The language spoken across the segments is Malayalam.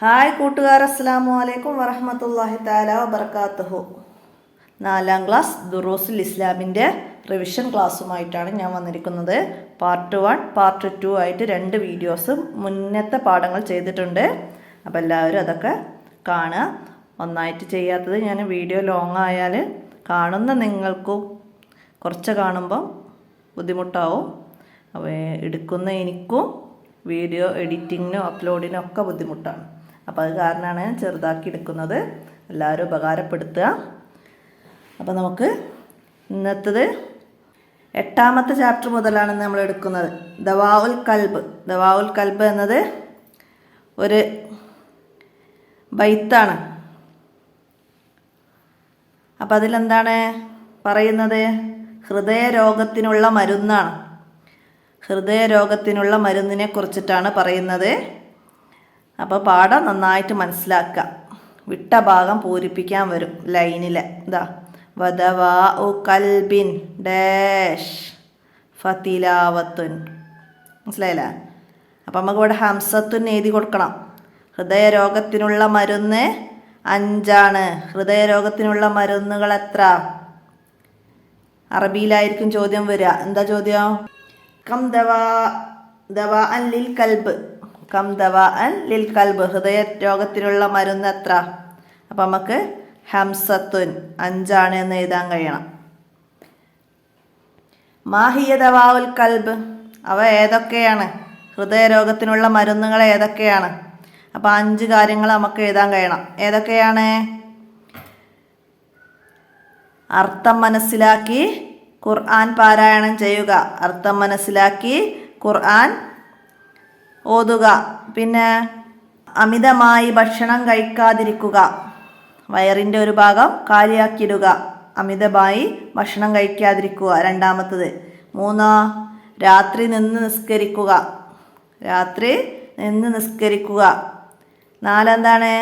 ഹായ് കൂട്ടുകാർ, അസ്സലാമു അലൈക്കും വറഹ്മത്തുള്ളാഹി തആല വബറകാതുഹു. 4ാം ക്ലാസ് ദുറൂസുൽ ഇസ്ലാമിൻ്റെ റിവിഷൻ ക്ലാസ്സുമായിട്ടാണ് ഞാൻ വന്നിരിക്കുന്നത്. പാർട്ട് 1 പാർട്ട് 2 ആയിട്ട് 2 വീഡിയോസ് മുന്നത്തെ പാഠങ്ങൾ ചെയ്തിട്ടുണ്ട്. അപ്പോൾ എല്ലാവരും അതൊക്കെ കാണുക. ഒന്നായിട്ട് ചെയ്യാത്തത് ഞാൻ വീഡിയോ ലോങ് ആയാൽ കാണുന്ന നിങ്ങൾക്കും കുറച്ച് കാണുമ്പം ബുദ്ധിമുട്ടാവും. അപ്പോൾ എടുക്കുന്ന എനിക്കും വീഡിയോ എഡിറ്റിങ്ങിനും അപ്ലോഡിനും ഒക്കെ ബുദ്ധിമുട്ടാണ്. അപ്പോൾ അത് കാരണമാണ് ഞാൻ ചെറുതാക്കി എടുക്കുന്നത്. എല്ലാവരും ഉപകാരപ്പെടുത്തുക. അപ്പോൾ നമുക്ക് ഇന്നത്തത് 8ാമത്തെ ചാപ്റ്റർ മുതലാണ് നമ്മൾ എടുക്കുന്നത്. ദവാഉൽ കൽബ്. ദവാഉൽ കൽബ് എന്നത് ഒരു ബൈത്താണ്. അപ്പം അതിലെന്താണ് പറയുന്നത്? ഹൃദയരോഗത്തിനുള്ള മരുന്നാണ്. ഹൃദയരോഗത്തിനുള്ള മരുന്നിനെ കുറിച്ചിട്ടാണ് പറയുന്നത്. അപ്പോൾ പാഠം നന്നായിട്ട് മനസ്സിലാക്കുക. വിട്ട ഭാഗം പൂരിപ്പിക്കാൻ വരും ലൈനിൽ. ഇതാ വദവാഉ കൽബിൻ ഡാഷ് ഫതിലാവത്തുൻ. മനസ്സിലായില്ലേ? അപ്പം നമുക്ക് ഇവിടെ ഹംസത്തുൻ എഴുതി കൊടുക്കണം. ഹൃദയരോഗത്തിനുള്ള മരുന്ന് 5 ഹൃദയരോഗത്തിനുള്ള മരുന്നുകൾ എത്ര? അറബിയിലായിരിക്കും ചോദ്യം വരിക. എന്താ ചോദ്യം? കം ദവാഅൻ ലിൽ കൽബ്. കം ദവാഅൻ ലിൽ കൽബ്. ഹൃദയ രോഗത്തിനുള്ള മരുന്ന് എത്ര? അപ്പം നമുക്ക് ഹംസത്തുൻ 5 എന്ന് എഴുതാൻ കഴിയണം. മാഹിയ ദവാഉൽ കൽബ്. അവ ഏതൊക്കെയാണ്? ഹൃദയരോഗത്തിനുള്ള മരുന്നുകൾ ഏതൊക്കെയാണ്? അപ്പം 5 കാര്യങ്ങൾ നമുക്ക് എഴുതാൻ കഴിയണം. ഏതൊക്കെയാണ്? അർത്ഥം മനസ്സിലാക്കി ഖുർആൻ പാരായണം ചെയ്യുക. അർത്ഥം മനസ്സിലാക്കി ഖുർആൻ ഓതുക. പിന്നെ അമിതമായി ഭക്ഷണം കഴിക്കാതിരിക്കുക. വയറിൻ്റെ ഒരു ഭാഗം കാലിയാക്കിയിടുക. അമിതമായി ഭക്ഷണം കഴിക്കാതിരിക്കുക. 2ാമത്തത്. 3 രാത്രി നിന്ന് നിസ്കരിക്കുക. രാത്രി നിന്ന് നിസ്കരിക്കുക. 4 എന്താണ്?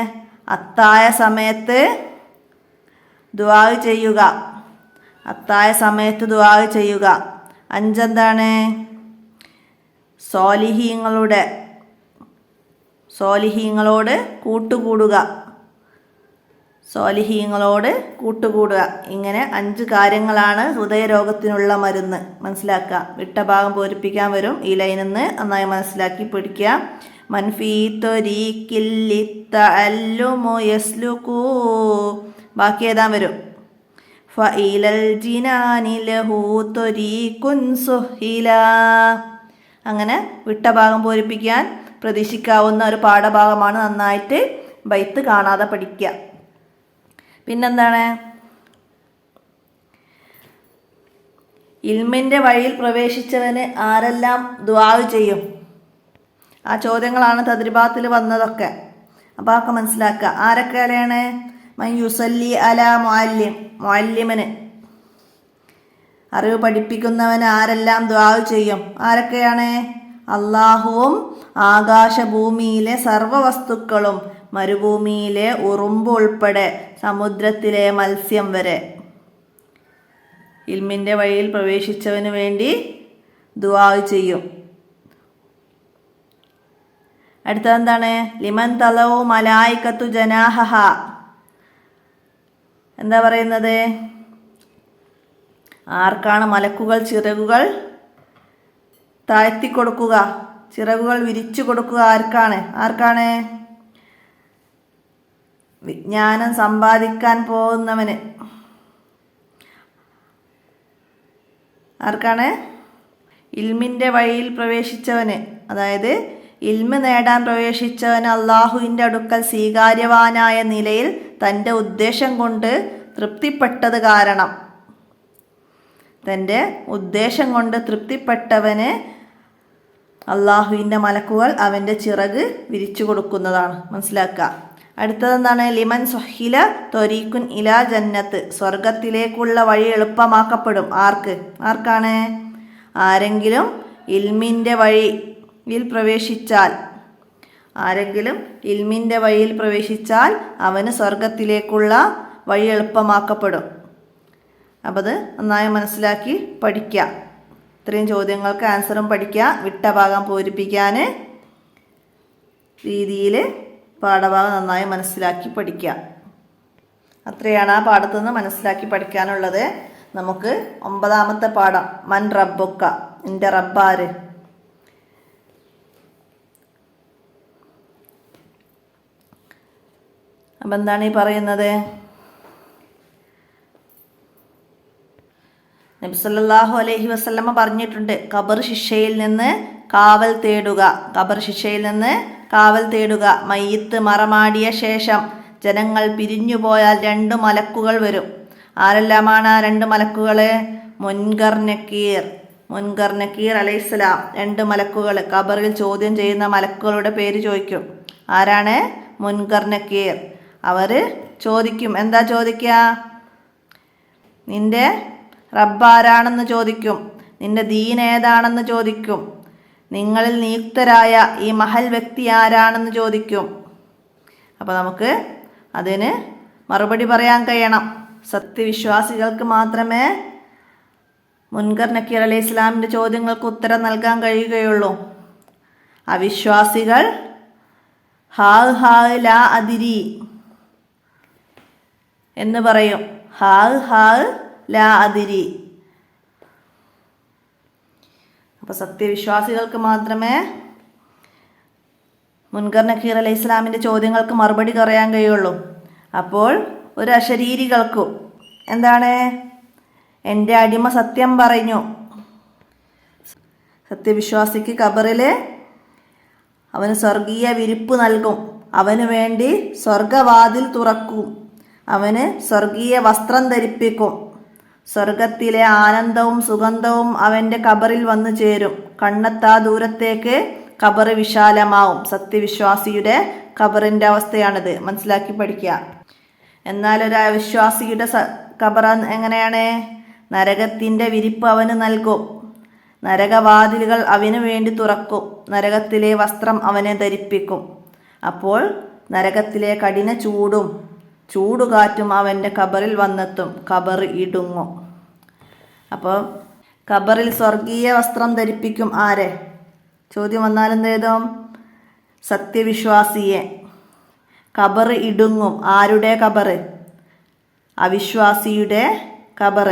അത്തായ സമയത്ത് ദുആ ചെയ്യുക. അത്തായ സമയത്ത് ദുആ ചെയ്യുക. 5 എന്താണ്? സ്വാലിഹീങ്ങളോട് കൂട്ടുകൂടുക. സ്വാലിഹീങ്ങളോട് കൂട്ടുകൂടുക. ഇങ്ങനെ 5 കാര്യങ്ങളാണ് ഹൃദയരോഗത്തിനുള്ള മരുന്ന്. മനസ്സിലാക്കുക. വിട്ട ഭാഗം പൂരിപ്പിക്കാൻ വരും ഈ ലൈനിൽ നിന്ന്. നന്നായി മനസ്സിലാക്കി പിടിക്കുക. മൻഫീ ത്വരീഖില്ലിത്തഅല്ലുമു യസ്ലുകൂ. ബാക്കി എഴുതാൻ വരും. ഫഇലൽ ജിനാനി ലഹു ത്വരീഖുൻ സുഹിലാ. അങ്ങനെ വിട്ട ഭാഗം പൂരിപ്പിക്കാൻ പ്രതീക്ഷിക്കാവുന്ന ഒരു പാഠഭാഗമാണ്. നന്നായിട്ട് ബൈത്ത് കാണാതെ പഠിക്കുക. പിന്നെന്താണ്? ഇൽമിൻ്റെ വഴിയിൽ പ്രവേശിച്ചവന് ആരെല്ലാം ദുആ ചെയ്യും? ആ ചോദ്യങ്ങളാണ് തദ്രിബാത്തിൽ വന്നതൊക്കെ. അപ്പോൾ അതൊക്കെ മനസ്സിലാക്കുക. ആരൊക്കെയാണ്? മൻ യുസല്ലി അലാ മുഅല്ലിം. മുഅല്ലിമിന്, അറിവ് പഠിപ്പിക്കുന്നവന് ആരെല്ലാം ദുആ ചെയ്യും? ആരൊക്കെയാണ്? അള്ളാഹുവും ആകാശഭൂമിയിലെ സർവ്വവസ്തുക്കളും മരുഭൂമിയിലെ ഉറുമ്പ് ഉൾപ്പെടെ സമുദ്രത്തിലെ മത്സ്യം വരെ. ഇൽമിൻ്റെ വഴിയിൽ പ്രവേശിച്ചവന് വേണ്ടി ദുആ ചെയ്യും. അടുത്തതെന്താണ്? ലിമൻ തലവു മലായികത്തു ജനാഹഹ. എന്താ പറയുന്നത്? ആർക്കാണ് മലക്കുകൾ ചിറകുകൾ താഴ്ത്തി കൊടുക്കുക? ചിറകുകൾ വിരിച്ചു കൊടുക്കുക ആർക്കാണ്? വിജ്ഞാനം സമ്പാദിക്കാൻ പോകുന്നവന്. ആർക്കാണ്? ഇൽമിൻ്റെ വഴിയിൽ പ്രവേശിച്ചവന്. അതായത് ഇൽമ് നേടാൻ പ്രവേശിച്ചവന് അള്ളാഹുവിൻ്റെ അടുക്കൽ സ്വീകാര്യവാനായ നിലയിൽ തൻ്റെ ഉദ്ദേശം കൊണ്ട് തൃപ്തിപ്പെട്ടത് കാരണം. തൻ്റെ ഉദ്ദേശം കൊണ്ട് തൃപ്തിപ്പെട്ടവന് അള്ളാഹുവിൻ്റെ മലക്കുകൾ അവൻ്റെ ചിറക് വിരിച്ചു കൊടുക്കുന്നതാണ്. മനസ്സിലാക്കുക. അടുത്തതെന്താണ്? ലിമൻ സുഹില ത്വരീഖുൻ ഇലാ ജന്നത്ത്. സ്വർഗത്തിലേക്കുള്ള വഴി എളുപ്പമാക്കപ്പെടും. ആർക്കാണ്? ആരെങ്കിലും ഇൽമിൻ്റെ വഴിയിൽ പ്രവേശിച്ചാൽ അവന് സ്വർഗത്തിലേക്കുള്ള വഴി എളുപ്പമാക്കപ്പെടും. അപ്പോൾ അത് നന്നായി മനസ്സിലാക്കി പഠിക്കുക. ഇത്രയും ചോദ്യങ്ങൾക്ക് ആൻസറും പഠിക്കുക. വിട്ട ഭാഗം പൂരിപ്പിക്കാൻ രീതിയിൽ പാഠഭാഗം നന്നായി മനസ്സിലാക്കി പഠിക്കുക. അത്രയാണ് ആ പാഠത്തു നിന്ന് മനസ്സിലാക്കി പഠിക്കാനുള്ളത്. നമുക്ക് 9ാമത്തെ പാഠം, മൻ റബ്ബുക്ക, നിന്റെ റബ്ബാര്. അപ്പം എന്താണ് ഈ പറയുന്നത്? നബി സല്ലല്ലാഹു അലൈഹി വസല്ലമ പറഞ്ഞിട്ടുണ്ട്, ഖബർ ശിക്ഷയിൽ നിന്ന് കാവൽ തേടുക, ഖബർ ശിക്ഷയിൽ നിന്ന് കാവൽ തേടുക. മയ്യിത്ത് മറമാടിയ ശേഷം ജനങ്ങൾ പിരിഞ്ഞുപോയാൽ 2 മലക്കുകൾ വരും. ആരെല്ലാമാണ് ആ 2 മലക്കുകൾ? മുൻകർ നക്കീർ അലൈഹിസ്സലാം. 2 മലക്കുകൾ ഖബറിൽ ചോദ്യം ചെയ്യുന്ന മലക്കുകളുടെ പേര് ചോദിക്കും. ആരാണ്? മുൻകർ നക്കീർ. അവർ ചോദിക്കും. എന്താ ചോദിക്കുക? നിന്റെ റബ്ബാരാണെന്ന് ചോദിക്കും, നിന്റെ ദീൻ ഏതാണെന്ന് ചോദിക്കും, നിങ്ങളിൽ നിയുക്തരായ ഈ മഹൽ വ്യക്തി ആരാണെന്ന് ചോദിക്കും. അപ്പോൾ നമുക്ക് അതിന് മറുപടി പറയാൻ കഴിയണം. സത്യവിശ്വാസികൾക്ക് മാത്രമേ മുൻകർ നക്കീർ അലൈഹി ഇസ്ലാമിൻ്റെ ചോദ്യങ്ങൾക്ക് ഉത്തരം നൽകാൻ കഴിയുകയുള്ളൂ. അവിശ്വാസികൾ ഹാ ഹാ ലാ അതിരി എന്ന് പറയും. ഹാ ഹാ ലാ അതിരി. അപ്പോൾ സത്യവിശ്വാസികൾക്ക് മാത്രമേ മുൻകർ നക്കീർ അലൈഹി ഇസ്ലാമിൻ്റെ ചോദ്യങ്ങൾക്ക് മറുപടി പറയാൻ കഴിയുള്ളൂ. അപ്പോൾ ഒരു അശരീരികൾക്കും എന്താണ്? എൻ്റെ അടിമ സത്യം പറഞ്ഞു. സത്യവിശ്വാസിക്ക് ഖബറിൽ അവന് സ്വർഗീയ വിരിപ്പ് നൽകും, അവന് വേണ്ടി സ്വർഗവാതിൽ തുറക്കും, അവന് സ്വർഗീയ വസ്ത്രം ധരിപ്പിക്കും, സ്വർഗത്തിലെ ആനന്ദവും സുഗന്ധവും അവൻ്റെ ഖബറിൽ വന്നു ചേരും, കണ്ണെത്താ ദൂരത്തേക്ക് ഖബർ വിശാലമാവും. സത്യവിശ്വാസിയുടെ ഖബറിൻ്റെ അവസ്ഥയാണിത്. മനസ്സിലാക്കി പഠിക്കുക. എന്നാൽ ഒരു അവിശ്വാസിയുടെ ഖബർ എങ്ങനെയാണ്? നരകത്തിൻ്റെ വിരിപ്പ് അവന് നൽകും, നരകവാതിലുകൾ അവന് വേണ്ടി തുറക്കും, നരകത്തിലെ വസ്ത്രം അവനെ ധരിപ്പിക്കും. അപ്പോൾ നരകത്തിലെ കഠിന ചൂടുകാറ്റും അവൻ്റെ ഖബറിൽ വന്നെത്തും, ഖബർ ഇടുങ്ങും. അപ്പോൾ ഖബറിൽ സ്വർഗീയ വസ്ത്രം ധരിപ്പിക്കും. ആരെ? ചോദ്യം വന്നാൽ എന്തെഴുതും? സത്യവിശ്വാസിയെ. ഖബർ ഇടുങ്ങും. ആരുടെ ഖബർ? അവിശ്വാസിയുടെ ഖബർ.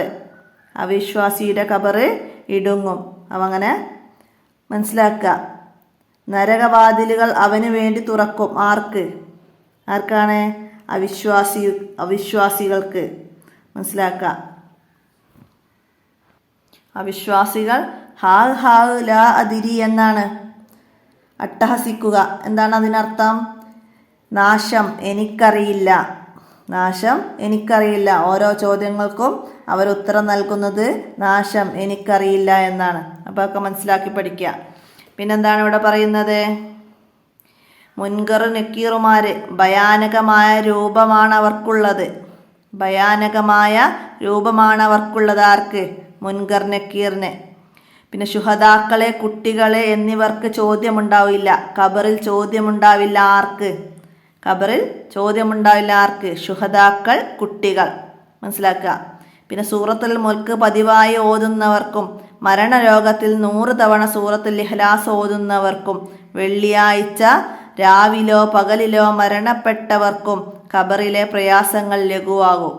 അവിശ്വാസിയുടെ ഖബർ ഇടുങ്ങും. അപ്പം അങ്ങനെ മനസ്സിലാക്കുക. നരകവാതിലുകൾ അവന് വേണ്ടി തുറക്കും. ആർക്കാണ്? അവിശ്വാസികൾക്ക്. മനസ്സിലാക്കുക. അവിശ്വാസികൾ ഹാ ഹാ ലാ അതിരി എന്നാണ് അട്ടഹസിക്കുക. എന്താണ് അതിനർത്ഥം? നാശം, എനിക്കറിയില്ല. നാശം, എനിക്കറിയില്ല. ഓരോ ചോദ്യങ്ങൾക്കും അവർ ഉത്തരം നൽകുന്നത് നാശം, എനിക്കറിയില്ല എന്നാണ്. അപ്പോൾ ഒക്കെ മനസ്സിലാക്കി പഠിക്കുക. പിന്നെന്താണ് ഇവിടെ പറയുന്നത്? മുൻകർ നക്കീറുമാർ ഭയാനകമായ രൂപമാണ് അവർക്കുള്ളത്. ഭയാനകമായ രൂപമാണ് അവർക്കുള്ളത്. ആർക്ക്? മുൻകർ നക്കീറിന്. പിന്നെ ശുഹദാക്കളെ, കുട്ടികളെ എന്നിവർക്ക് ചോദ്യമുണ്ടാവില്ല. ഖബറിൽ ചോദ്യമുണ്ടാവില്ല. ആർക്ക്? ഖബറിൽ ചോദ്യമുണ്ടാവില്ല. ആർക്ക്? ശുഹദാക്കൾ, കുട്ടികൾ. മനസ്സിലാക്കുക. പിന്നെ സൂറത്തുൽ മുൽക്ക് പതിവായി ഓതുന്നവർക്കും മരണരോഗത്തിൽ 100 തവണ സൂറത്തുൽ ഇഖ്ലാസ് ഓതുന്നവർക്കും വെള്ളിയാഴ്ച രാവിലോ പകലിലോ മരണപ്പെട്ടവർക്കും ഖബറിലെ പ്രയാസങ്ങൾ ലഘുവാകും.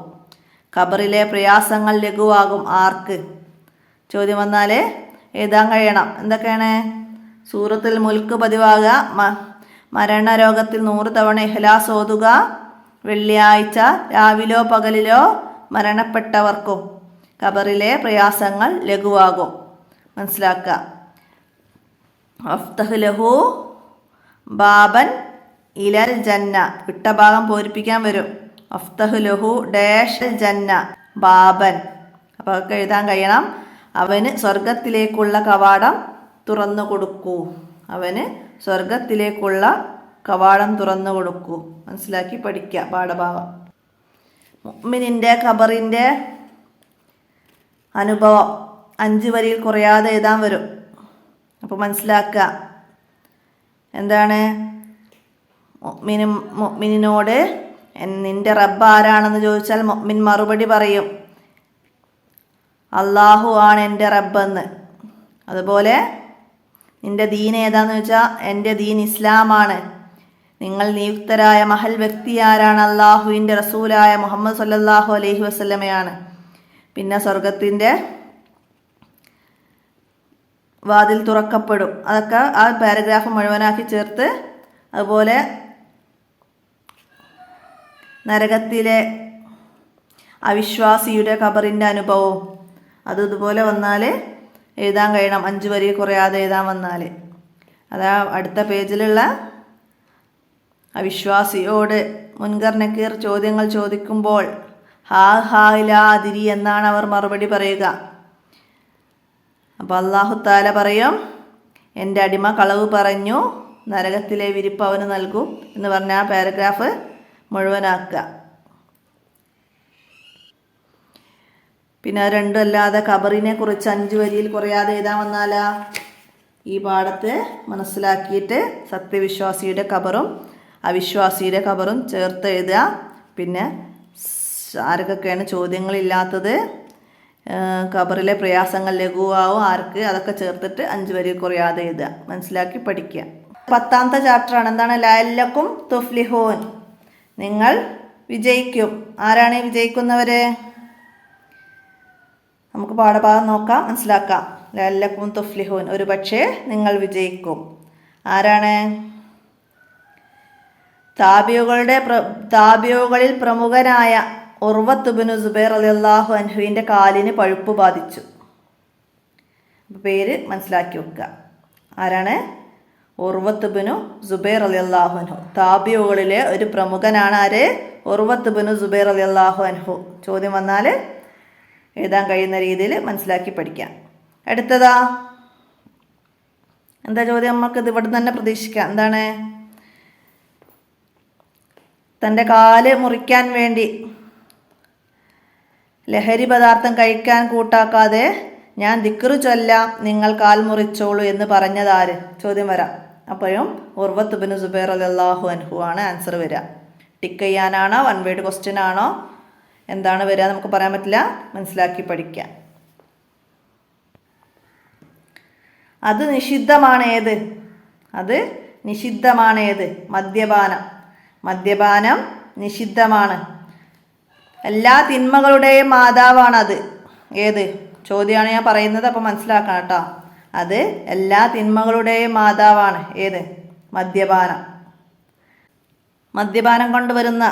ഖബറിലെ പ്രയാസങ്ങൾ ലഘുവാകും. ആർക്ക്? ചോദ്യം വന്നാൽ എഴുതാൻ കഴിയണം. എന്തൊക്കെയാണ്? സൂറത്തുൽ മുൽക്ക് പതിവാകുക, മരണരോഗത്തിൽ 100 തവണ ഇഖ്ലാസ് ഓതുക, വെള്ളിയാഴ്ച രാവിലോ പകലിലോ മരണപ്പെട്ടവർക്കും ഖബറിലെ പ്രയാസങ്ങൾ ലഘുവാകും. മനസ്സിലാക്കുക. അഫ്തഹ് ലഹു ബാബൻ ഇലൽ ജന്ന. വിട്ട ഭാഗം പൂരിപ്പിക്കാൻ വരും. അഫ്തഹ് ലഹു ഡാഷ് ജന്ന ബാബൻ. അപ്പോൾ അതൊക്കെ എഴുതാൻ കഴിയണം. അവന് സ്വർഗത്തിലേക്കുള്ള കവാടം തുറന്നു കൊടുക്കൂ. അവന് സ്വർഗത്തിലേക്കുള്ള കവാടം തുറന്നു കൊടുക്കൂ. മനസ്സിലാക്കി പഠിക്കുക പാഠഭാഗം. മുഅ്മിനിൻ്റെ ഖബറിൻ്റെ അനുഭവം 5 വരിയിൽ കുറയാതെ എഴുതാൻ വരും. അപ്പോൾ മനസ്സിലാക്കുക. എന്താണ്? മുഅ്മിനിനോട് നിന്റെ റബ്ബ് ആരാണെന്ന് ചോദിച്ചാൽ മുഅ്മിൻ മറുപടി പറയും, അള്ളാഹു ആണ് എൻ്റെ റബ്ബെന്ന്. അതുപോലെ നിന്റെ ദീൻ ഏതാന്ന് ചോദിച്ചാൽ എൻ്റെ ദീൻ ഇസ്ലാമാണ്. നിങ്ങൾ നിയുക്തരായ മഹൽ വ്യക്തി ആരാണ്? അള്ളാഹുവിൻ്റെ റസൂലായ മുഹമ്മദ് സല്ലല്ലാഹു അലൈഹി വസല്ലമയാണ്. പിന്നെ സ്വർഗത്തിൻ്റെ വാതിൽ തുറക്കപ്പെടും. അതൊക്കെ ആ പാരഗ്രാഫ് മുഴുവനാക്കി ചേർത്ത്, അതുപോലെ നരകത്തിലെ അവിശ്വാസിയുടെ ഖബറിൻ്റെ അനുഭവവും ഇതുപോലെ വന്നാൽ എഴുതാൻ കഴിയണം. 5 വരി കുറയാതെ എഴുതാൻ വന്നാൽ. അതാ അടുത്ത പേജിലുള്ള അവിശ്വാസിയോട് മുൻകർ നക്കീർ ചോദ്യങ്ങൾ ചോദിക്കുമ്പോൾ ഹാ ലാ അദിരി എന്നാണ് അവർ മറുപടി പറയുക. അപ്പോൾ അല്ലാഹു തആല പറയും, എൻ്റെ അടിമ കളവ് പറഞ്ഞു, നരകത്തിലെ വിരിപ്പ് അവന് നൽകും എന്ന് പറഞ്ഞ ആ പാരഗ്രാഫ് മുഴുവനാക്കുക. പിന്നെ അത് രണ്ടും അല്ലാതെ ഖബറിനെ കുറിച്ച് 5 വരിയിൽ കുറയാതെ എഴുതാൻ വന്നാലാ? ഈ പാഠത്തെ മനസ്സിലാക്കിയിട്ട് സത്യവിശ്വാസിയുടെ ഖബറും അവിശ്വാസിയുടെ ഖബറും ചേർത്ത് എഴുതുക. പിന്നെ ആർക്കൊക്കെയാണ് ചോദ്യങ്ങളില്ലാത്തത്, ഖബറിലെ പ്രയാസങ്ങൾ ലഘുവാവും ആർക്ക്, അതൊക്കെ ചേർത്തിട്ട് 5 വരി കുറയാതെ എഴുതുക. മനസ്സിലാക്കി പഠിക്കുക. 10ാമത്തെ ചാപ്റ്ററാണ്. എന്താണ്? ലഅല്ലക്കും തുഫ്ലിഹൂൻ, നിങ്ങൾ വിജയിക്കും. ആരാണ് വിജയിക്കുന്നവര്? നമുക്ക് പാഠഭാഗം നോക്കാം, മനസ്സിലാക്കാം. ലഅല്ലക്കും തുഫ്ലിഹൂൻ, ഒരു പക്ഷേ നിങ്ങൾ വിജയിക്കും. ആരാണ്? താബിഉകളിൽ പ്രമുഖനായ ഉർവത്ത് ഇബ്നു സുബൈർ റളിയല്ലാഹു അൻഹുവിൻ്റെ കാലിന് പഴുപ്പ് ബാധിച്ചു. പേര് മനസ്സിലാക്കി വെക്കുക. ആരാണ്? ഉർവത്ത് ഇബ്നു സുബൈർ റളിയല്ലാഹു അൻഹു. താബിഉകളിലെ ഒരു പ്രമുഖനാണ്. ആര്? ഉർവത്ത് ഇബ്നു സുബൈർ റളിയല്ലാഹു അൻഹു. ചോദ്യം വന്നാൽ എഴുതാൻ കഴിയുന്ന രീതിയിൽ മനസ്സിലാക്കി പഠിക്കാം. അടുത്തതാ എന്താ ചോദ്യം? നമുക്ക് ഇത് ഇവിടെ തന്നെ പ്രതീക്ഷിക്കാം. എന്താണ്? തൻ്റെ കാല് മുറിക്കാൻ വേണ്ടി ലഹരി പദാർത്ഥം കഴിക്കാൻ കൂട്ടാക്കാതെ ഞാൻ ദിക്റ് ചൊല്ലാം, നിങ്ങൾ കാൽ മുറിച്ചോളൂ എന്ന് പറഞ്ഞതാര്? ചോദ്യം വരാം. അപ്പോഴും ഉർവത്ത് ഇബ്നു സുബൈർ റളിയല്ലാഹു അൻഹു ആണ് ആൻസർ വരിക. ടിക്ക് ചെയ്യാനാണോ, 1 വേർഡ് ക്വസ്റ്റ്യൻ ആണോ, എന്താണ് വരിക നമുക്ക് പറയാൻ പറ്റില്ല. മനസ്സിലാക്കി പഠിക്കാം. അത് നിഷിദ്ധമാണ്. ഏത്? അത് നിഷിദ്ധമാണ്. ഏത്? മദ്യപാനം. മദ്യപാനം നിഷിദ്ധമാണ്. എല്ലാ തിന്മകളുടെയും മാതാവാണത്. ഏത്? ചോദ്യമാണ് ഞാൻ പറയുന്നത്, അപ്പോൾ മനസ്സിലാക്കണം കേട്ടോ. അത് എല്ലാ തിന്മകളുടെയും മാതാവാണ്. ഏത്? മദ്യപാനം. മദ്യപാനം കൊണ്ടുവരുന്ന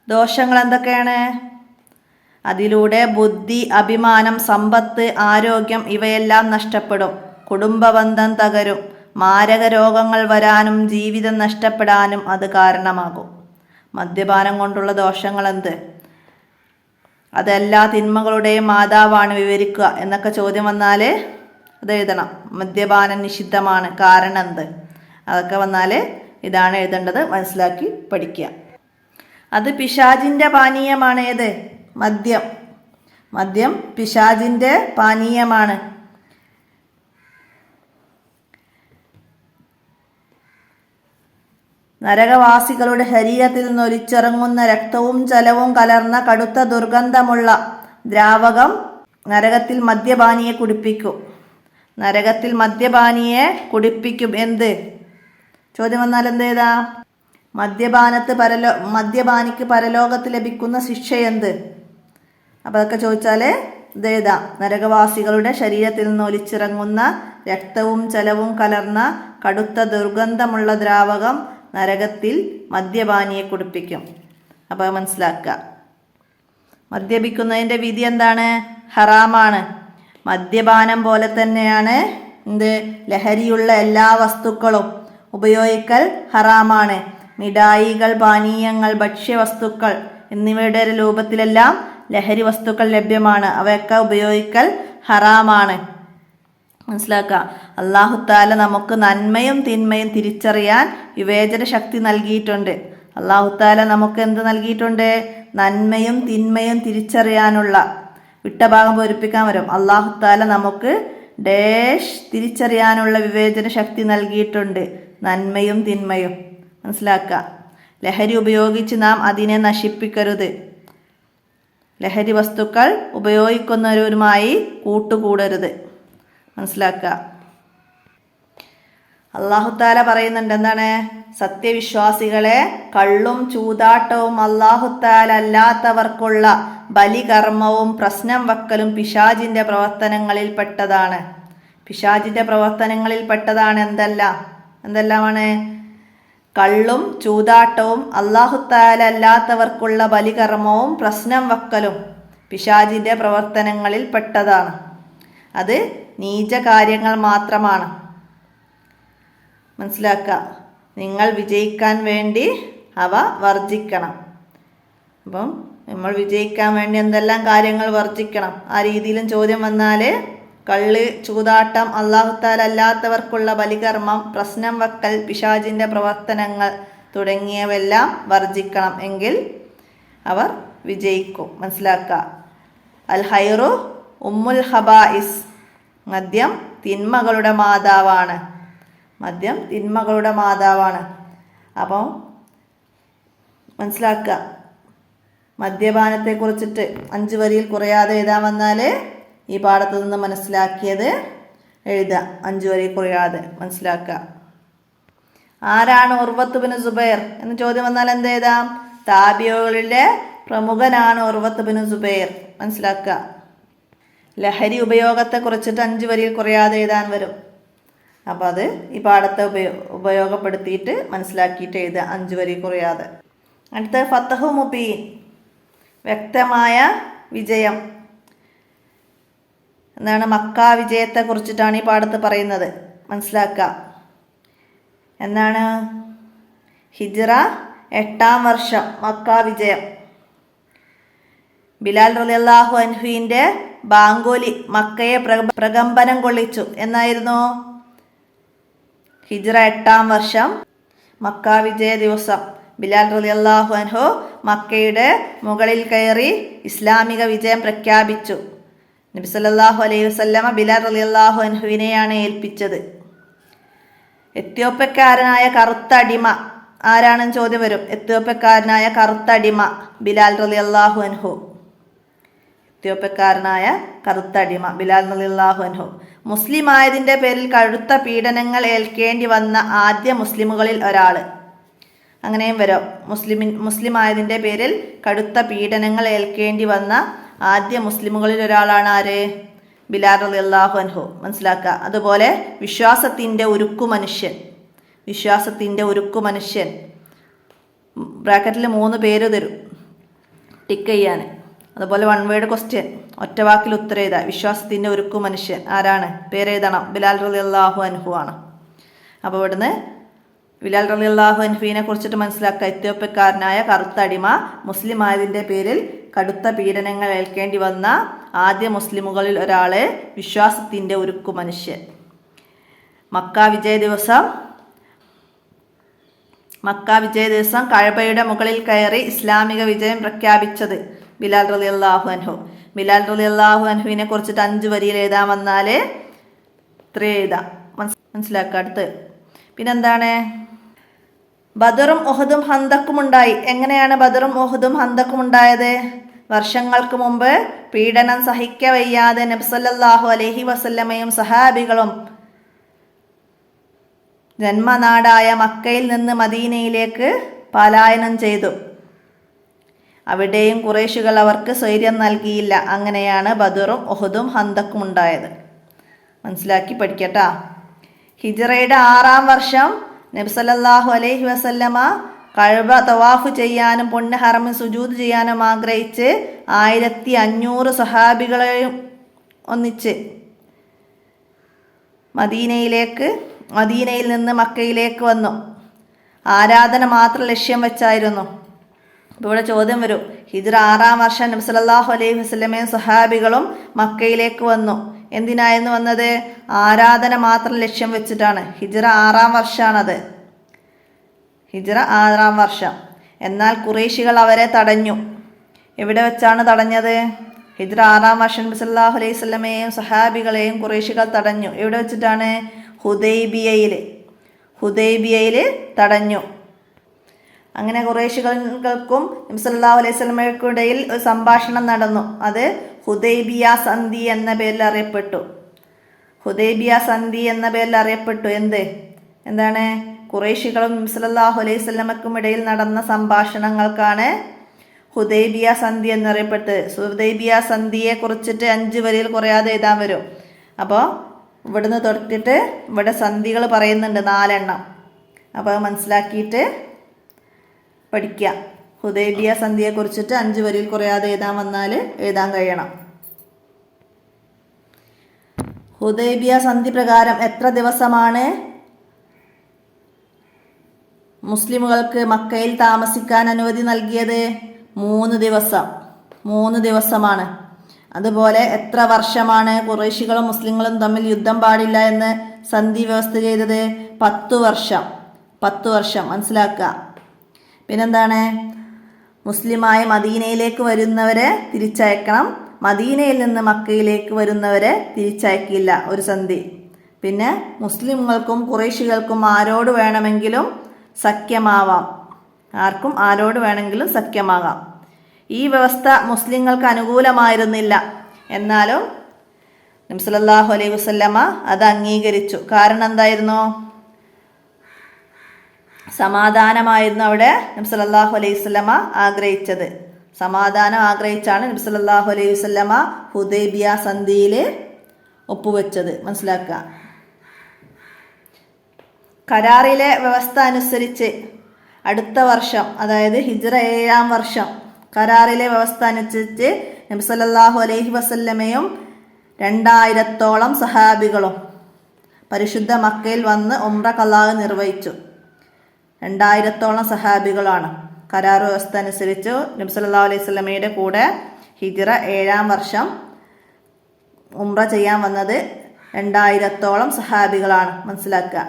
ദോഷങ്ങൾ എന്തൊക്കെയാണ്? അതിലൂടെ ബുദ്ധി, അഭിമാനം, സമ്പത്ത്, ആരോഗ്യം ഇവയെല്ലാം നഷ്ടപ്പെടും. കുടുംബബന്ധം തകരും. മാരക രോഗങ്ങൾ വരാനും ജീവിതം നഷ്ടപ്പെടാനും അത് കാരണമാകും. മദ്യപാനം കൊണ്ടുള്ള ദോഷങ്ങൾ എന്ത്? അതെല്ലാ തിന്മകളുടെയും മാതാവാണ്, വിവരിക്കുക എന്നൊക്കെ ചോദ്യം വന്നാൽ അത് എഴുതണം. മദ്യപാനം നിഷിദ്ധമാണ്, കാരണം എന്ത്? അതൊക്കെ വന്നാൽ ഇതാണ് എഴുതേണ്ടത്. മനസ്സിലാക്കി പഠിക്കുക. അത് പിശാചിൻ്റെ പാനീയമാണ്. ഏത്? മദ്യം. മദ്യം പിശാചിൻ്റെ പാനീയമാണ്. നരകവാസികളുടെ ശരീരത്തിൽ നിന്ന് ഒലിച്ചിറങ്ങുന്ന രക്തവും ജലവും കലർന്ന കടുത്ത ദുർഗന്ധമുള്ള ദ്രാവകം നരകത്തിൽ മദ്യപാനിയെ കുടിപ്പിക്കും. നരകത്തിൽ മദ്യപാനിയെ കുടിപ്പിക്കും. എന്ത്? ചോദ്യം വന്നാൽ എന്ത് ചെയ്താ? മദ്യപാനിക്ക് പരലോകത്ത് ലഭിക്കുന്ന ശിക്ഷ എന്ത്? അപ്പം അതൊക്കെ ചോദിച്ചാൽ ഇതേതാ? നരകവാസികളുടെ ശരീരത്തിൽ നിന്ന് ഒലിച്ചിറങ്ങുന്ന രക്തവും ജലവും കലർന്ന കടുത്ത ദുർഗന്ധമുള്ള ദ്രാവകം നരകത്തിൽ മദ്യപാനിയെ കുടിപ്പിക്കും. അപ്പോൾ മനസ്സിലാക്കുക. മദ്യപിക്കുന്നതിൻ്റെ വിധി എന്താണ്? ഹറാമാണ്. മദ്യപാനം പോലെ തന്നെയാണ് എന്ത്? ലഹരിയുള്ള എല്ലാ വസ്തുക്കളും ഉപയോഗിക്കൽ ഹറാമാണ്. മിഠായികൾ, പാനീയങ്ങൾ, ഭക്ഷ്യവസ്തുക്കൾ എന്നിവയുടെ രൂപത്തിലെല്ലാം ലഹരി വസ്തുക്കൾ ലഭ്യമാണ്. അവയൊക്കെ ഉപയോഗിക്കൽ ഹറാമാണ്. മനസ്സിലാക്കുക. അല്ലാഹു തആല നമുക്ക് നന്മയും തിന്മയും തിരിച്ചറിയാൻ വിവേചന ശക്തി നൽകിയിട്ടുണ്ട്. അല്ലാഹു തആല നമുക്ക് എന്ത് നൽകിയിട്ടുണ്ട്? നന്മയും തിന്മയും തിരിച്ചറിയാനുള്ള, വിട്ട ഭാഗം പൂരിപ്പിക്കാൻ വരും. അല്ലാഹു തആല നമുക്ക് ഡാഷ് തിരിച്ചറിയാനുള്ള വിവേചന ശക്തി നൽകിയിട്ടുണ്ട്. നന്മയും തിന്മയും മനസ്സിലാക്കുക. ലഹരി ഉപയോഗിച്ച് നാം അതിനെ നശിപ്പിക്കരുത്. ലഹരി വസ്തുക്കൾ ഉപയോഗിക്കുന്നവരുമായി കൂട്ടുകൂടരുത്. മനസ്സിലാക്കുക. അള്ളാഹുത്താല പറയുന്നുണ്ട് എന്താണ്? സത്യവിശ്വാസികളെ കള്ളും ചൂതാട്ടവും അള്ളാഹുത്താല അല്ലാത്തവർക്കുള്ള ബലികർമ്മവും പ്രശ്നം വെക്കലും പിശാചിന്റെ പ്രവർത്തനങ്ങളിൽ പെട്ടതാണ്. പിശാചിന്റെ പ്രവർത്തനങ്ങളിൽ പെട്ടതാണ് എന്തെല്ലാമാണ്? കള്ളും ചൂതാട്ടവും അള്ളാഹുത്താല അല്ലാത്തവർക്കുള്ള ബലികർമ്മവും പ്രശ്നം വെക്കലും പിശാചിന്റെ പ്രവർത്തനങ്ങളിൽ പെട്ടതാണ്. അത് നീച കാര്യങ്ങൾ മാത്രമാണ്. മനസ്സിലാക്കുക. നിങ്ങൾ വിജയിക്കാൻ വേണ്ടി അവ വർജിക്കണം. അപ്പം നമ്മൾ വിജയിക്കാൻ വേണ്ടി എന്തെല്ലാം കാര്യങ്ങൾ വർജിക്കണം? ആ രീതിയിലും ചോദ്യം വന്നാൽ കള്ള്, ചൂതാട്ടം, അല്ലാഹുത്താല അല്ലാത്തവർക്കുള്ള ബലികർമ്മം, പ്രശ്നം വെക്കൽ, പിശാചിൻ്റെ പ്രവർത്തനങ്ങൾ തുടങ്ങിയവെല്ലാം വർജിക്കണം. എങ്കിൽ അവർ വിജയിക്കും. മനസ്സിലാക്കുക. അൽ ഹൈറു ഉമ്മുൽ ഹബായിസ്. മദ്യം തിന്മകളുടെ മാതാവാണ്. മദ്യം തിന്മകളുടെ മാതാവാണ്. അപ്പം മനസ്സിലാക്കുക. മദ്യപാനത്തെക്കുറിച്ചിട്ട് 5 വരിയിൽ കുറയാതെ എഴുതാൻ വന്നാൽ ഈ പാഠത്തു നിന്ന് മനസ്സിലാക്കിയത് എഴുതുക. 5 വരിയിൽ കുറയാതെ മനസ്സിലാക്കുക. ആരാണ് ഉർവത്ത് ബിൻ സുബൈർ എന്ന് ചോദ്യം വന്നാൽ എന്ത് എഴുതാം? താബിഈകളിലെ പ്രമുഖനാണ് ഉർവത്ത് ബിൻ സുബൈർ. മനസ്സിലാക്കുക. ലഹരി ഉപയോഗത്തെക്കുറിച്ചിട്ട് 5 വരിയിൽ കുറയാതെ എഴുതാൻ വരും. അപ്പോൾ അത് ഈ പാഠത്തെ ഉപയോഗപ്പെടുത്തിയിട്ട് മനസ്സിലാക്കിയിട്ട് എഴുതുക 5 വരി കുറയാതെ. അടുത്ത ഫതഹു മുബീൻ, വ്യക്തമായ വിജയം. എന്താണ്? മക്ക വിജയത്തെ കുറിച്ചിട്ടാണ് ഈ പാഠത്ത് പറയുന്നത്. മനസ്സിലാക്കുക. എന്താണ്? ഹിജ്റ 8-ാം വർഷം മക്ക വിജയം. ബിലാൽ റളിയല്ലാഹു അൻഹുവിൻ്റെ ബാങ്കോലി മക്കയെ പ്രകമ്പനം കൊള്ളിച്ചു എന്നായിരുന്നു. ഹിജ്റ 8-ാം വർഷം മക്ക വിജയ ദിവസം ബിലാൽ റളിയല്ലാഹു അൻഹു മക്കയുടെ മുകളിൽ കയറി ഇസ്ലാമിക വിജയം പ്രഖ്യാപിച്ചു. നബി സല്ലല്ലാഹു അലൈഹി വസല്ലമ ബിലാൽ റളിയല്ലാഹു അൻഹുവിനെയാണ് ഏൽപ്പിച്ചത്. എത്യോപ്യക്കാരനായ കറുത്ത അടിമ ആരാണെന്ന് ചോദ്യം വരും. എത്യോപ്യക്കാരനായ കറുത്ത അടിമ ബിലാൽ റളിയല്ലാഹു അൻഹു. എത്യോപ്യക്കാരനായ കറുത്ത അടിമ ബിലാൽ റളിയല്ലാഹു അൻഹു. മുസ്ലിം ആയതിൻ്റെ പേരിൽ കടുത്ത പീഡനങ്ങൾ ഏൽക്കേണ്ടി വന്ന ആദ്യ മുസ്ലിമുകളിൽ ഒരാൾ. അങ്ങനെയും വരും. മുസ്ലിം ആയതിൻ്റെ പേരിൽ കടുത്ത പീഡനങ്ങൾ ഏൽക്കേണ്ടി വന്ന ആദ്യ മുസ്ലിമുകളിൽ ഒരാളാണ് ആര്? ബിലാൽ റളിയല്ലാഹു അൻഹു. മനസ്സിലാക്കുക. അതുപോലെ വിശ്വാസത്തിൻ്റെ ഉരുക്കു മനുഷ്യൻ. വിശ്വാസത്തിൻ്റെ ഉരുക്കു മനുഷ്യൻ ബ്രാക്കറ്റിൽ 3 പേര് തരും ടിക്ക് ചെയ്യാൻ. അതുപോലെ 1 വേർഡ് ക്വസ്റ്റ്യൻ, ഒറ്റ വാക്കിൽ ഉത്തരം എഴുതുക. വിശ്വാസത്തിൻ്റെ ഉരുക്കു മനുഷ്യൻ ആരാണ്? പേരെഴുതണം. ബിലാൽ റളിയല്ലാഹു അൻഹു ആണ്. അപ്പോൾ ഇവിടുന്ന് ബിലാൽ റളിയല്ലാഹു അൻഹുവിനെ കുറിച്ചിട്ട് മനസ്സിലാക്കുക. എത്യോപ്യക്കാരനായ കറുത്ത അടിമ, മുസ്ലിം ആയതിൻ്റെ പേരിൽ കടുത്ത പീഡനങ്ങൾ ഏൽക്കേണ്ടി വന്ന ആദ്യ മുസ്ലിമുകളിൽ ഒരാൾ, വിശ്വാസത്തിൻ്റെ ഉരുക്കു മനുഷ്യൻ. മക്ക വിജയ ദിവസം കഅബയുടെ മുകളിൽ കയറി ഇസ്ലാമിക വിജയം പ്രഖ്യാപിച്ചത് ബിലാൽ റളിയല്ലാഹു അൻഹു. ബിലാൽ റളിയല്ലാഹു അൻഹുവിനെ കുറിച്ചിട്ട് 5 വരിയിൽ എഴുതാൻ വന്നാൽ ഇത്ര എഴുതാം. മനസ്സിലാക്കുക. അടുത്ത് പിന്നെന്താണ്? ബദറും ഉഹദും ഹന്തക്കും ഉണ്ടായി. എങ്ങനെയാണ് ബദറും ഉഹദും ഹന്തക്കും ഉണ്ടായത്? വർഷങ്ങൾക്ക് മുമ്പ് പീഡനം സഹിക്കവയ്യാതെ നബി സല്ലല്ലാഹു അലൈഹി വസല്ലമയും സഹാബികളും ജന്മനാടായ മക്കയിൽ നിന്ന് മദീനയിലേക്ക് പലായനം ചെയ്തു. അവിടെയും ഖുറൈശികൾ അവർക്ക് സ്വൈര്യം നൽകിയില്ല. അങ്ങനെയാണ് ബദറും ഉഹദും ഹന്തക്കും ഉണ്ടായത്. മനസ്സിലാക്കി പഠിക്കട്ടാ. ഹിജ്റയുടെ 6-ാം വർഷം നബി സല്ലല്ലാഹു അലൈഹി വസല്ലമ കഅബ തവാഫ് ചെയ്യാനും പൊന്ന് ഹറമിൽ സുജൂദ് ചെയ്യാനും ആഗ്രഹിച്ച് 1500 സഹാബികളെയും ഒന്നിച്ച് മദീനയിൽ നിന്ന് മക്കയിലേക്ക് വന്നു. ആരാധന മാത്രം ലക്ഷ്യം വെച്ചായിരുന്നു. അപ്പോൾ ഇവിടെ ചോദ്യം വരും. ഹിജ്റ 6-ാം വർഷം നബി സല്ലല്ലാഹു അലൈഹി വസല്ലമയും സഹാബികളും മക്കയിലേക്ക് വന്നു. എന്തിനായിരുന്നു വന്നത്? ആരാധന മാത്രം ലക്ഷ്യം വെച്ചിട്ടാണ്. ഹിജ്റ 6-ാം വർഷമാണത്. ഹിജ്റ 6-ാം വർഷം. എന്നാൽ ഖുറൈശികൾ അവരെ തടഞ്ഞു. എവിടെ വെച്ചാണ് തടഞ്ഞത്? ഹിജ്റ 6-ാം വർഷം നബി സല്ലല്ലാഹു അലൈഹി വസല്ലമയെയും സഹാബികളെയും ഖുറൈശികൾ തടഞ്ഞു. എവിടെ വെച്ചിട്ടാണ്? ഹുദൈബിയയിൽ തടഞ്ഞു. അങ്ങനെ ഖുറൈശികൾക്കും നബി സല്ലല്ലാഹു അലൈഹി വസല്ലമയ്ക്കും ഇടയിൽ ഒരു സംഭാഷണം നടന്നു. അത് ഹുദൈബിയ സന്ധി എന്ന പേരിൽ അറിയപ്പെട്ടു. എന്ത്? എന്താണ്? ഖുറൈശികളും നബി സല്ലല്ലാഹു അലൈഹി വസല്ലമക്കും ഇടയിൽ നടന്ന സംഭാഷണങ്ങൾക്കാണ് ഹുദൈബിയ സന്ധി എന്നറിയപ്പെട്ടത്. ഹുദൈബിയ സന്ധിയെ കുറിച്ചിട്ട് 5 വരിയിൽ കുറയാതെ എഴുതാൻ വരും. അപ്പോൾ ഇവിടുന്ന് തൊട്ടിട്ട് ഇവിടെ സന്ധികൾ പറയുന്നുണ്ട് 4 എണ്ണം. അപ്പോൾ അത് മനസ്സിലാക്കിയിട്ട് പഠിക്കുക. ഹുദൈബിയ സന്ധിയെ കുറിച്ചിട്ട് 5 വരിയിൽ കുറയാതെ എഴുതാൻ വന്നാൽ എഴുതാൻ കഴിയണം. ഹുദൈബിയ സന്ധി പ്രകാരം എത്ര ദിവസമാണ് മുസ്ലിമുകൾക്ക് മക്കയിൽ താമസിക്കാൻ അനുമതി നൽകിയത്? 3 ദിവസം. 3 ദിവസമാണ്. അതുപോലെ എത്ര വർഷമാണ് ഖുറൈശികളും മുസ്ലിങ്ങളും തമ്മിൽ യുദ്ധം പാടില്ല എന്ന് സന്ധി വ്യവസ്ഥ ചെയ്തത്? 10 വർഷം. 10 വർഷം മനസ്സിലാക്കുക. പിന്നെന്താണ്? മുസ്ലിമായ മദീനയിലേക്ക് വരുന്നവരെ തിരിച്ചയക്കണം, മദീനയിൽ നിന്ന് മക്കയിലേക്ക് വരുന്നവരെ തിരിച്ചയക്കില്ല, ഒരു സന്ധി. പിന്നെ മുസ്ലിങ്ങൾക്കും ഖുറൈശികൾക്കും ആരോട് വേണമെങ്കിലും സഖ്യമാവാം. ആർക്കും ആരോട് വേണമെങ്കിലും സഖ്യമാകാം. ഈ വ്യവസ്ഥ മുസ്ലിങ്ങൾക്ക് അനുകൂലമായിരുന്നില്ല. എന്നാലും നബി സല്ലല്ലാഹു അലൈഹി വസല്ലമ അത് അംഗീകരിച്ചു. കാരണം എന്തായിരുന്നു? സമാധാനമായിരുന്നു അവിടെ നബി സല്ലല്ലാഹു അലൈഹി വസല്ലമ ആഗ്രഹിച്ചത്. സമാധാനം ആഗ്രഹിച്ചാണ് നബി സല്ലല്ലാഹു അലൈഹി വസല്ലമ ഹുദൈബിയ സന്ധിയിൽ ഒപ്പുവെച്ചത്. മനസ്സിലാക്കുക. കരാറിലെ വ്യവസ്ഥ അനുസരിച്ച് അടുത്ത വർഷം, അതായത് ഹിജ്റ 7-ാം വർഷം, കരാറിലെ വ്യവസ്ഥ അനുസരിച്ച് നബി സല്ലല്ലാഹു അലൈഹി വസല്ലമയും 2000-ഓളം സഹാബികളും പരിശുദ്ധ മക്കയിൽ വന്ന് ഉംറ ഖളാ നിർവഹിച്ചു. 2000-ഓളം സഹാബികളാണ് കരാർ വ്യവസ്ഥ അനുസരിച്ച് നബി സല്ലല്ലാഹു അലൈഹി വസല്ലമയുടെ കൂടെ ഹിജ്റ 7-ാം വർഷം ഉംറ ചെയ്യാൻ വന്നത് 2000-ഓളം സഹാബികളാണ്. മനസ്സിലാക്കുക.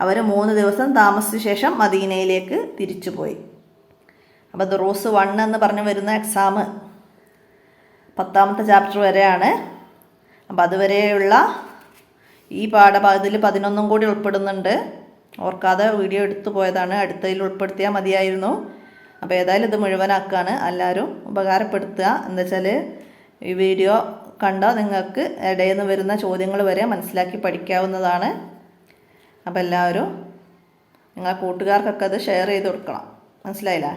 അവർ 3 ദിവസം താമസിച്ച ശേഷം മദീനയിലേക്ക് തിരിച്ചുപോയി. അപ്പോൾ ദുറൂസ് 1 എന്ന് പറഞ്ഞ് വരുന്ന എക്സാം 10ാമത്തെ ചാപ്റ്റർ വരെയാണ്. അപ്പോൾ അതുവരെയുള്ള ഈ പാഠഭാഗത്തിൽ 11 കൂടി ഉൾപ്പെടുന്നുണ്ട്. ഓർക്കാതെ വീഡിയോ എടുത്തു പോയതാണ്. അടുത്തതിൽ ഉൾപ്പെടുത്തിയാൽ മതിയായിരുന്നു. അപ്പോൾ ഏതായാലും ഇത് മുഴുവനാക്കുകയാണ്. എല്ലാവരും ഉപകാരപ്പെടുത്തുക. എന്താ വെച്ചാൽ ഈ വീഡിയോ കണ്ടാൽ നിങ്ങൾക്ക് ഇടയിൽ നിന്ന് വരുന്ന ചോദ്യങ്ങൾ വരെ മനസ്സിലാക്കി പഠിക്കാവുന്നതാണ്. അപ്പോൾ എല്ലാവരും നിങ്ങളെ കൂട്ടുകാർക്കൊക്കെ അത് ഷെയർ ചെയ്ത് കൊടുക്കണം. മനസ്സിലായില്ലേ?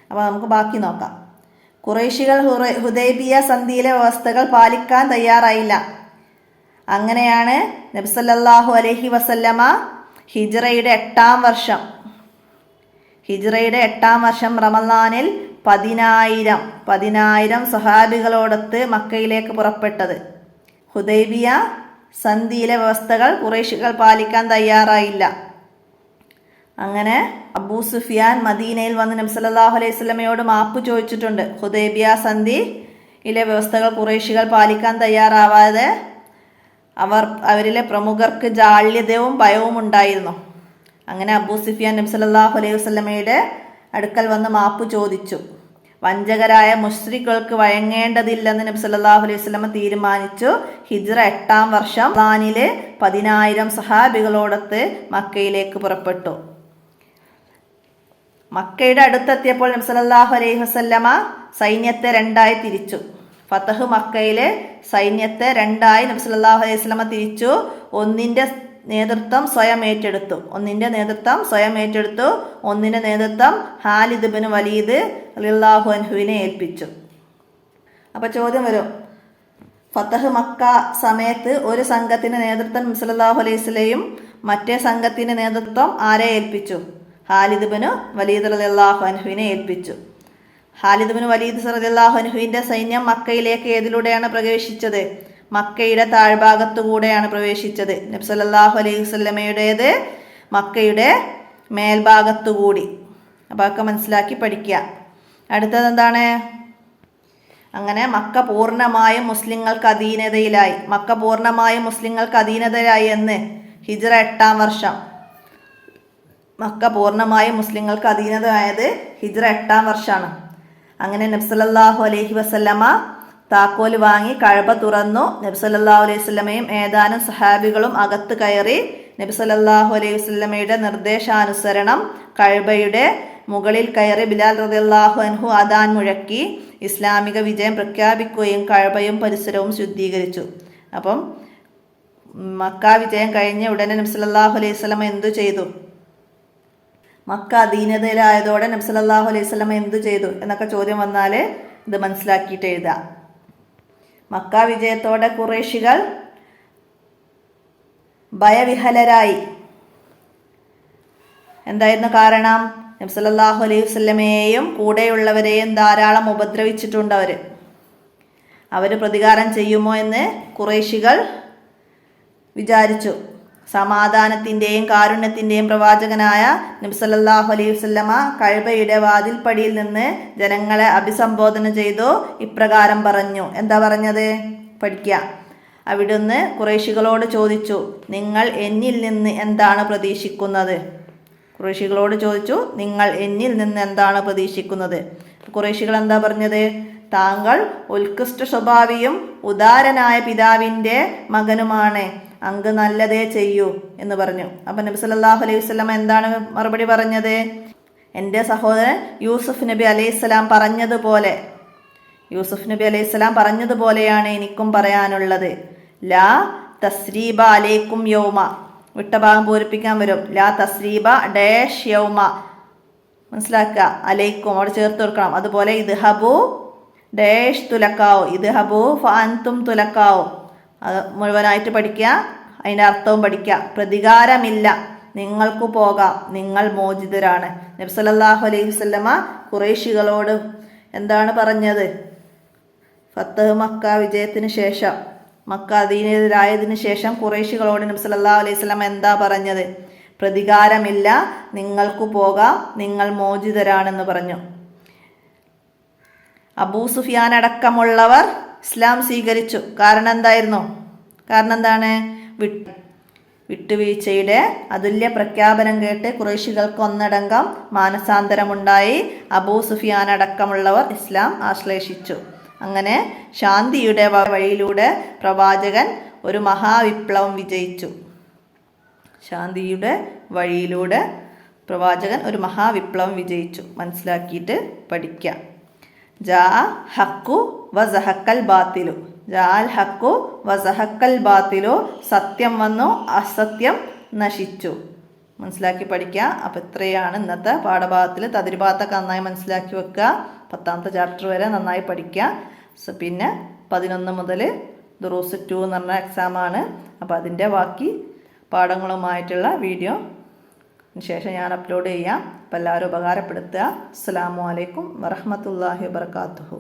അപ്പോൾ നമുക്ക് ബാക്കി നോക്കാം. ഖുറൈശികൾ ഹുദൈബിയ സന്ധിയിലെ വ്യവസ്ഥകൾ പാലിക്കാൻ തയ്യാറായില്ല. അങ്ങനെയാണ് നബി സല്ലല്ലാഹു അലൈഹി വസല്ലമ ഹിജ്റയുടെ 8-ാം വർഷം റമളാനിൽ 10,000 സഹാബികളോടൊത്ത് മക്കയിലേക്ക് പുറപ്പെട്ടത്. ഹുദൈബിയ സന്ധിയിലെ വ്യവസ്ഥകൾ ഖുറൈശികൾ പാലിക്കാൻ തയ്യാറായില്ല. അങ്ങനെ അബൂ സുഫിയാൻ മദീനയിൽ വന്ന് നബി സല്ലല്ലാഹു അലൈഹി വസല്ലമയോട് മാപ്പ് ചോദിച്ചിട്ടുണ്ട്. ഹുദൈബിയ സന്ധിയിലെ വ്യവസ്ഥകൾ ഖുറൈശികൾ പാലിക്കാൻ തയ്യാറാവാതെ അവരിലെ പ്രമുഖർക്ക് ജാള്യതയും ഭയവും ഉണ്ടായിരുന്നു. അങ്ങനെ അബൂ സുഫിയാൻ നബി സല്ലല്ലാഹു അലൈഹി വസല്ലമയുടെ അടുക്കൽ വന്ന് മാപ്പ് ചോദിച്ചു. വഞ്ചകരായ മുശ്രിക്കുകൾക്ക് വഴങ്ങേണ്ടതില്ലെന്ന് നബി സല്ലല്ലാഹു അലൈഹി വസല്ലമ തീരുമാനിച്ചു. ഹിജ്റ 8-ാം വർഷം റമളാനിൽ 10,000 സഹാബികളോടൊത്ത് മക്കയിലേക്ക് പുറപ്പെട്ടു. മക്കയുടെ അടുത്തെത്തിയപ്പോൾ നബി സല്ലല്ലാഹു അലൈഹി വസല്ലമ സൈന്യത്തെ 2-ആയി തിരിച്ചു. ഫതഹ് മക്കയിലെ സൈന്യത്തെ 2-ആയി നബി സല്ലല്ലാഹു അലൈഹി വസല്ലമ തിരിച്ചു. ഒന്നിന്റെ നേതൃത്വം സ്വയം ഏറ്റെടുത്തു. ഒന്നിന്റെ നേതൃത്വം ഖാലിദ് ഇബ്നു വലീദ് റളിയല്ലാഹു അൻഹുവിനെ ഏൽപ്പിച്ചു. അപ്പോൾ ചോദ്യം വരും, ഫതഹ് മക്ക സമയത്ത് ഒരു സംഘത്തിന് നേതൃത്വം നബി സല്ലല്ലാഹു അലൈഹി വസല്ലമയും മറ്റേ സംഘത്തിന് നേതൃത്വം ആരെ ഏൽപ്പിച്ചു? ഖാലിദ് ഇബ്നു വലീദ് റളിയല്ലാഹു അൻഹുവിനെ ഏൽപ്പിച്ചു. ഖാലിദ് ഇബ്നു വലീദ് റളിയല്ലാഹു അൻഹുവിന്റെ സൈന്യം മക്കയിലേക്ക് ഏതിലൂടെയാണ് പ്രവേശിച്ചത്? മക്കയുടെ താഴ്ഭാഗത്തുകൂടെയാണ് പ്രവേശിച്ചത്. നബി സല്ലല്ലാഹു അലൈഹി വസല്ലമയുടേത് മക്കയുടെ മേൽഭാഗത്തുകൂടി. അപ്പോൾ അതൊക്കെ മനസ്സിലാക്കി പഠിക്കുക. അടുത്തത് എന്താണ്? അങ്ങനെ മക്ക പൂർണ്ണമായും മുസ്ലിങ്ങൾക്ക് അധീനതയിലായി എന്ന് ഹിജ്റ 8-ാം വർഷം. മക്ക പൂർണ്ണമായും മുസ്ലിങ്ങൾക്ക് അധീനതയായത് ഹിജ്റ 8-ാം വർഷമാണ്. അങ്ങനെ നബി സല്ലല്ലാഹു അലൈഹി വസല്ലമ താക്കോൽ വാങ്ങി കഅബ തുറന്നു. നബി സല്ലല്ലാഹു അലൈഹി വസല്ലമയും ഏതാനും സഹാബികളും അകത്ത് കയറി. നബി സല്ലല്ലാഹു അലൈഹി വസല്ലമയുടെ നിർദ്ദേശാനുസരണം കഅബയുടെ മുകളിൽ കയറി ബിലാൽ റളിയല്ലാഹു അൻഹു അദാൻ മുഴക്കി ഇസ്ലാമിക വിജയം പ്രഖ്യാപിക്കുകയും കഅബയും പരിസരവും ശുദ്ധീകരിച്ചു. അപ്പം മക്ക വിജയം കഴിഞ്ഞ് ഉടനെ നബി സല്ലല്ലാഹു അലൈഹി വസല്ലം എന്തു ചെയ്തു? മക്ക അധീനതയിലായതോടെ നബി സല്ലല്ലാഹു അലൈഹി വസല്ലം എന്തു ചെയ്തു എന്നൊക്കെ ചോദ്യം വന്നാൽ ഇത് മനസ്സിലാക്കിയിട്ട് എഴുതാം. മക്ക വിജയത്തോടെ ഖുറൈശികൾ ഭയവിഹലരായി. എന്തായിരുന്നു കാരണം? നബി സല്ലല്ലാഹു അലൈഹി വസല്ലമയെയും കൂടെയുള്ളവരെയും ധാരാളം ഉപദ്രവിച്ചിട്ടുണ്ട്. അവർ പ്രതികാരം ചെയ്യുമോ എന്ന് ഖുറൈശികൾ വിചാരിച്ചു. സമാധാനത്തിൻ്റെയും കാരുണ്യത്തിൻ്റെയും പ്രവാചകനായ നബി സല്ലല്ലാഹു അലൈഹി വസല്ലമ കഅബയുടെ വാതിൽപ്പടിയിൽ നിന്ന് ജനങ്ങളെ അഭിസംബോധന ചെയ്തു ഇപ്രകാരം പറഞ്ഞു. എന്താ പറഞ്ഞത്? പഠിക്കുക. അവിടുന്ന് ഖുറൈശികളോട് ചോദിച്ചു, നിങ്ങൾ എന്നിൽ നിന്ന് എന്താണ് പ്രതീക്ഷിക്കുന്നത്? ഖുറൈശികളോട് ചോദിച്ചു, നിങ്ങൾ എന്നിൽ നിന്ന് എന്താണ് പ്രതീക്ഷിക്കുന്നത്? ഖുറൈശികൾ എന്താ പറഞ്ഞത്? താങ്കൾ ഉത്കൃഷ്ട സ്വഭാവിയും ഉദാരനായ പിതാവിൻ്റെ മകനുമാണ്, അങ്ങ് നല്ലതേ ചെയ്യൂ എന്ന് പറഞ്ഞു. അപ്പം നബി സല്ലല്ലാഹു അലൈഹി വസല്ലം എന്താണ് മറുപടി പറഞ്ഞത്? എൻ്റെ സഹോദരൻ യൂസുഫ് നബി അലൈഹിസ്സലാം പറഞ്ഞതുപോലെയാണ് എനിക്കും പറയാനുള്ളത്. ലാ തസ്രീബ അലൈക്കും യൗമ. വിട്ട ഭാഗം പൂരിപ്പിക്കാൻ വരും. ലാ തസ്രീബ ഡാഷ് യൗമ. മനസ്സിലാക്കുക. അലൈക്കും അവിടെ ചേർത്ത് കൊടുക്കണം. അതുപോലെ ഇദ്ഹബു ഡാഷ് തുലക്കാവു. ഇദ്ഹബു ഫഅൻതും തുലക്കാവു. അത് മുഴുവനായിട്ട് പഠിക്കുക, അതിൻ്റെ അർത്ഥവും പഠിക്കുക. പ്രതികാരമില്ല, നിങ്ങൾക്ക് പോകാം, നിങ്ങൾ മോചിതരാണ്. നബി സല്ലല്ലാഹു അലൈഹി വസല്ലമ ഖുറൈശികളോട് എന്താണ് പറഞ്ഞത്? ഫത്തഹ് മക്ക വിജയത്തിന് ശേഷം, മക്ക അധീനരായതിനു ശേഷം ഖുറൈശികളോട് നബി സല്ലല്ലാഹു അലൈഹി വസല്ലമ എന്താ പറഞ്ഞത്? പ്രതികാരമില്ല, നിങ്ങൾക്ക് പോകാം, നിങ്ങൾ മോചിതരാണെന്ന് പറഞ്ഞു. അബൂ സുഫിയാൻ അടക്കമുള്ളവർ ഇസ്ലാം സ്വീകരിച്ചു. കാരണം എന്താണ്? വിട്ടുവീഴ്ചയുടെ അതുല്യ പ്രഖ്യാപനം കേട്ട് ഖുറൈശികൾക്ക് ഒന്നടങ്കം മാനസാന്തരമുണ്ടായി. അബൂ സുഫിയാൻ അടക്കമുള്ളവർ ഇസ്ലാം ആശ്ലേഷിച്ചു. അങ്ങനെ ശാന്തിയുടെ വഴിയിലൂടെ പ്രവാചകൻ ഒരു മഹാവിപ്ലവം വിജയിച്ചു. മനസ്സിലാക്കിയിട്ട് പഠിക്കാം. ജാ ഹക്കു വസഹക്കൽ ബാത്തിലു. സത്യം വന്നു, അസത്യം നശിച്ചു. മനസ്സിലാക്കി പഠിക്കുക. അപ്പോൾ ഇത്രയാണ് ഇന്നത്തെ പാഠഭാഗത്തിൽ. തദ്രിഭാഗത്തൊക്കെ നന്നായി മനസ്സിലാക്കി വെക്കുക. 10ാമത്തെ ചാപ്റ്റർ വരെ നന്നായി പഠിക്കുക. പിന്നെ 11 മുതൽ ദുറൂസ് 2 എന്ന് പറഞ്ഞ എക്സാമാണ്. അപ്പോൾ അതിൻ്റെ ബാക്കി പാഠങ്ങളുമായിട്ടുള്ള വീഡിയോ ശേഷം ഞാൻ അപ്ലോഡ് ചെയ്യാം. അപ്പോൾ എല്ലാവരും ഉപകാരപ്പെടുത്തുക. അസ്സലാമു അലൈക്കും വറഹ്മത്തുള്ളാഹി വബറകാതുഹു.